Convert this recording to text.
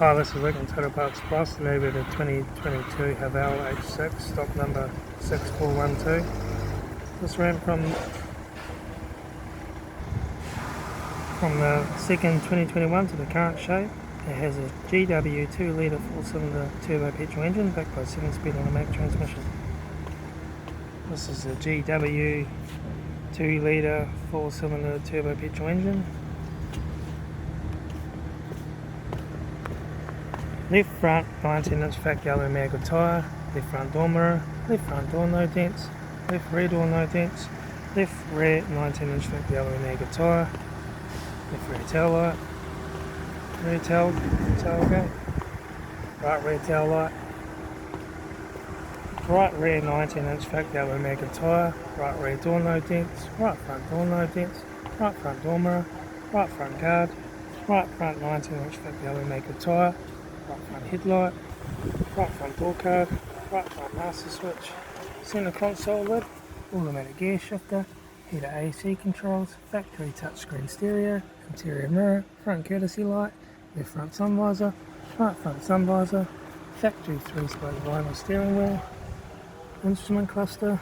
Hi, this is Rick on Total Parts Plus, delivered a 2022 Haval H6, stock number 6412. This ran from the second 2021 to the current shape. It has a GW 2-litre 4-cylinder turbo petrol engine backed by a 7-speed automatic transmission. This is a GW 2-litre 4-cylinder turbo petrol engine. Left front 19-inch fat yellow maggot tyre, left front door mirror, left front door no dents, left rear door no dents, left rear 19-inch fat yellow maggot tyre, left rear tail light, rear tailgate, right rear tail light, right rear 19-inch fat yellow maggot tyre, right rear door no dents, right front door no dents, right front door mirror, right front guard, right front 19-inch fat yellow maggot tyre, right front headlight, right front door card, right front master switch, centre console lid, automatic gear shifter, heater AC controls, factory touchscreen stereo, interior mirror, front courtesy light, left front sun visor, right front sun visor, factory 3-spoke vinyl steering wheel, instrument cluster,